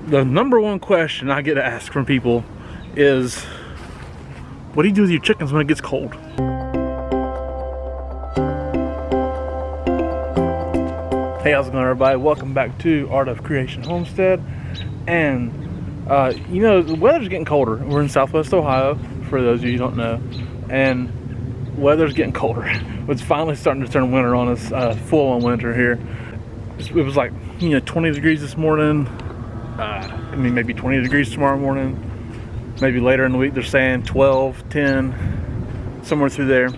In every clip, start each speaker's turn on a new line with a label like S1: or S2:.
S1: The number one question I get asked from people is, what do you do with your chickens when it gets cold? Hey, how's it going, everybody? Welcome back to Art of Creation Homestead. And you know, the weather's getting colder. We're in Southwest Ohio, for those of you who don't know, and weather's getting colder. It's finally starting to turn winter on us, full on winter here. It was like, you know, 20 degrees this morning. I mean, maybe 20 degrees tomorrow morning. Maybe later in the week they're saying 12, 10, somewhere through there.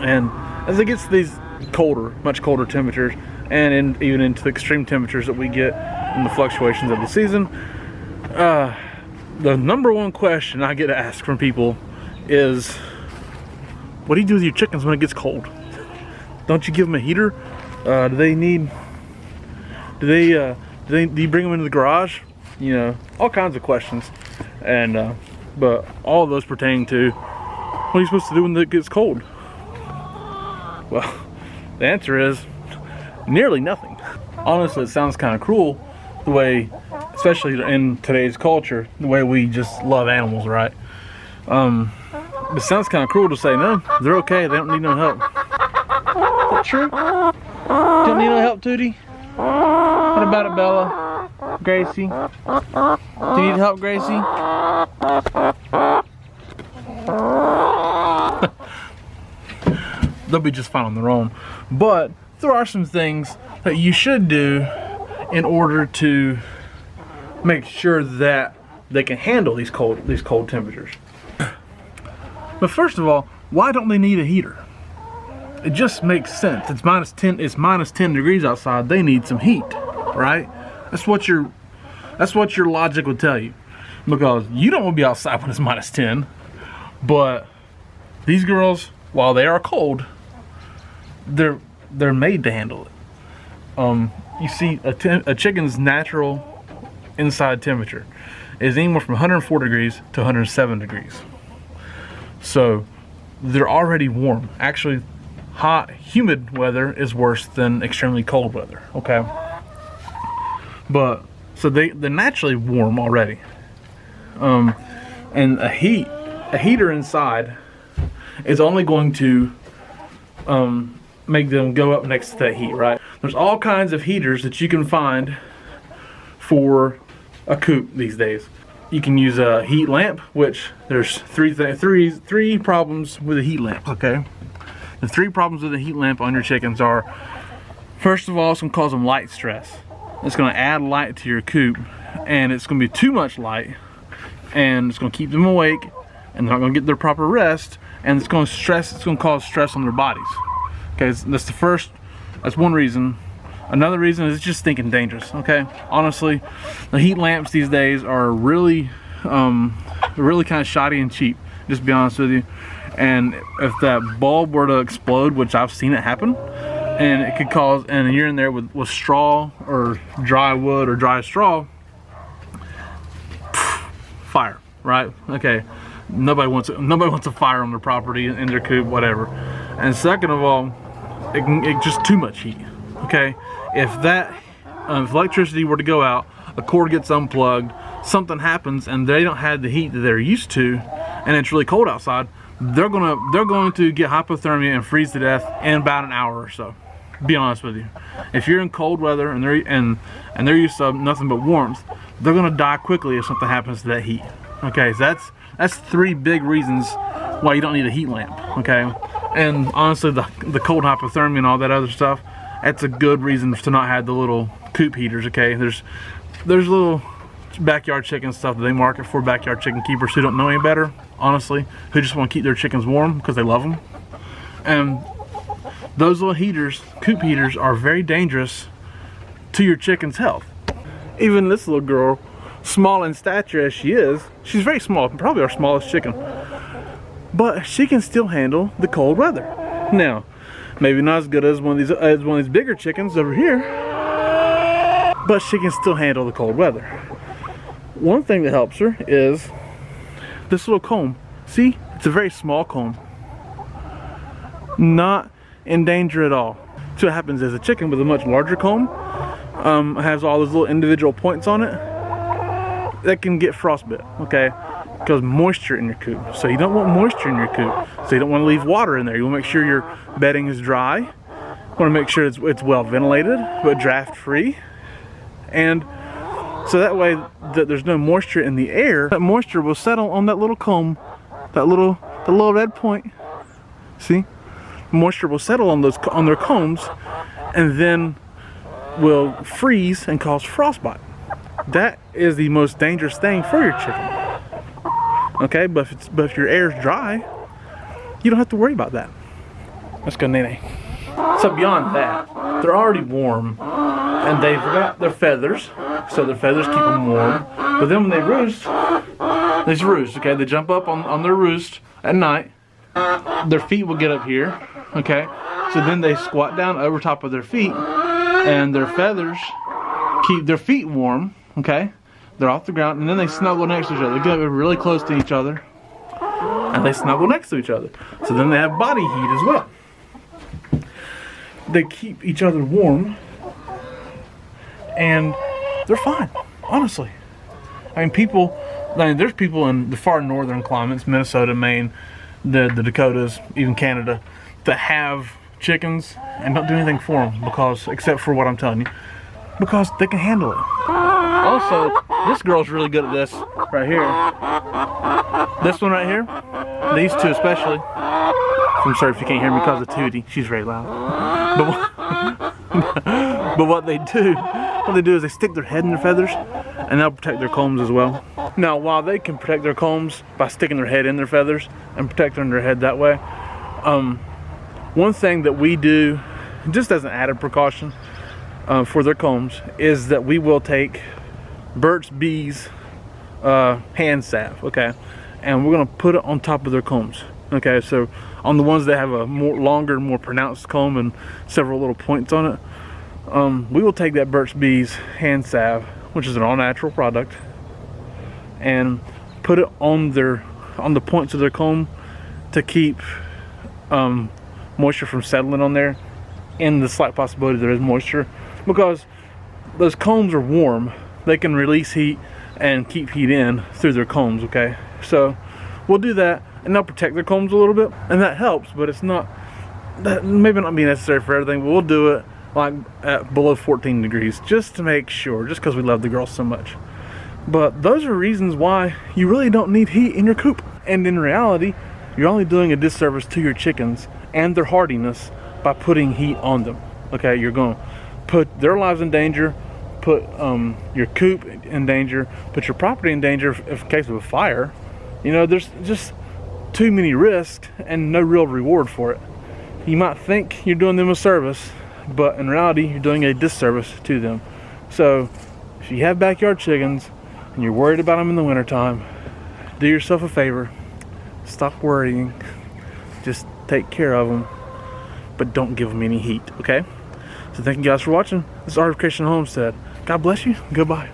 S1: And as it gets to these colder, much colder temperatures, and even into the extreme temperatures that we get in the fluctuations of the season, the number one question I get asked from people is, what do you do with your chickens when it gets cold? Don't you give them a heater? Do you bring them into the garage? You know, all kinds of questions. And but all of those pertain to, what are you supposed to do when it gets cold? Well, the answer is nearly nothing. Honestly, it sounds kind of cruel the way, especially in today's culture, the way we just love animals, right? It sounds kind of cruel to say, no, they're okay, they don't need no help. Is that true? You don't need no help, Tootie? What about it, Bella? Gracie? Do you need help, Gracie? They'll be just fine on their own. But there are some things that you should do in order to make sure that they can handle these cold temperatures. But first of all, why don't they need a heater? It just makes sense. It's minus 10 degrees outside. They need some heat, right? That's what your logic would tell you. Because you don't want to be outside when it's minus 10. But these girls, while they are cold, they're made to handle it. You see, a chicken's natural inside temperature is anywhere from 104 degrees to 107 degrees. So they're already warm. Actually, hot, humid weather is worse than extremely cold weather, okay? But, so they're naturally warm already. And a heater inside is only going to make them go up next to that heat, right? There's all kinds of heaters that you can find for a coop these days. You can use a heat lamp, which there's three problems with a heat lamp, okay? The three problems with a heat lamp on your chickens are, first of all, it's gonna cause them light stress. It's gonna add light to your coop, and it's gonna be too much light, and it's gonna keep them awake, and they're not gonna get their proper rest, and it's gonna cause stress on their bodies. Okay, that's one reason. Another reason is it's just stinking dangerous, okay? Honestly, the heat lamps these days are really kind of shoddy and cheap, just to be honest with you. And if that bulb were to explode, which I've seen it happen, and it could cause, and you're in there with straw or dry wood or dry straw, fire, right? Okay, nobody wants a fire on their property, in their coop, whatever. And second of all, it just too much heat. Okay, if electricity were to go out, a cord gets unplugged, something happens, and they don't have the heat that they're used to, and it's really cold outside, they're going to get hypothermia and freeze to death in about an hour or so. Be honest with you. If you're in cold weather and they're used to nothing but warmth, they're going to die quickly if something happens to that heat. Okay, so that's three big reasons why you don't need a heat lamp. Okay, and honestly, the cold hypothermia and all that other stuff, that's a good reason to not have the little coop heaters. Okay, there's little backyard chicken stuff that they market for backyard chicken keepers who don't know any better, honestly, who just want to keep their chickens warm because they love them. And those little heaters, coop heaters, are very dangerous to your chicken's health. Even this little girl, small in stature as she is, she's very small, probably our smallest chicken, but she can still handle the cold weather. Now, maybe not as good as one of these bigger chickens over here, but she can still handle the cold weather. One thing that helps her is this little comb. See, it's a very small comb, not in danger at all. So what happens is a chicken with a much larger comb has all those little individual points on it. that can get frostbite, okay? Because moisture in your coop. So you don't want moisture in your coop. So you don't want to leave water in there. You want to make sure your bedding is dry. You want to make sure it's well ventilated, but draft free. And so that way that there's no moisture in the air, that moisture will settle on that little comb, the little red point. See? Moisture will settle on their combs and then will freeze and cause frostbite. That is the most dangerous thing for your chicken. Okay, but if your air is dry, you don't have to worry about that. Let's go, Nene. So beyond that, they're already warm, and they've got their feathers, so their feathers keep them warm. But then when they roost, okay? They jump up on their roost at night. Their feet will get up here, okay? So then they squat down over top of their feet, and their feathers keep their feet warm, okay? They're off the ground, and then they snuggle next to each other. They get really close to each other, and they snuggle next to each other. So then they have body heat as well. They keep each other warm, and they're fine, honestly. I mean, there's people in the far northern climates, Minnesota, Maine, the Dakotas, even Canada, that have chickens and don't do anything for them except for what I'm telling you, because they can handle it. Also, this girl's really good at this right here. This one right here, these two especially. I'm sorry if you can't hear me because of Tootie. She's very loud. But what they do is they stick their head in their feathers, and they'll protect their combs as well. Now, while they can protect their combs by sticking their head in their feathers and protecting their head that way, one thing that we do, just as an added precaution for their combs, is that we will take Burt's Bees hand salve, okay, and we're gonna put it on top of their combs, okay. So on the ones that have a longer, more pronounced comb and several little points on it, we will take that Burt's Bees hand salve, which is an all-natural product, and put it on the points of their comb to keep moisture from settling on there, in the slight possibility there is moisture, because those combs are warm. They can release heat and keep heat in through their combs, okay? So we'll do that, and they'll protect their combs a little bit, and that helps, but it's not, that maybe not be necessary for everything, but we'll do it like at below 14 degrees, just to make sure, just because we love the girls so much. But those are reasons why you really don't need heat in your coop. And in reality, you're only doing a disservice to your chickens and their hardiness by putting heat on them, okay? You're going to put their lives in danger, put your coop in danger, put your property in danger if in case of a fire. You know, there's just too many risks and no real reward for it. You might think you're doing them a service, but in reality, you're doing a disservice to them. So if you have backyard chickens and you're worried about them in the wintertime, do yourself a favor, stop worrying, just take care of them, but don't give them any heat, okay? So thank you guys for watching. This is Art of Creation Homestead. God bless you. Goodbye.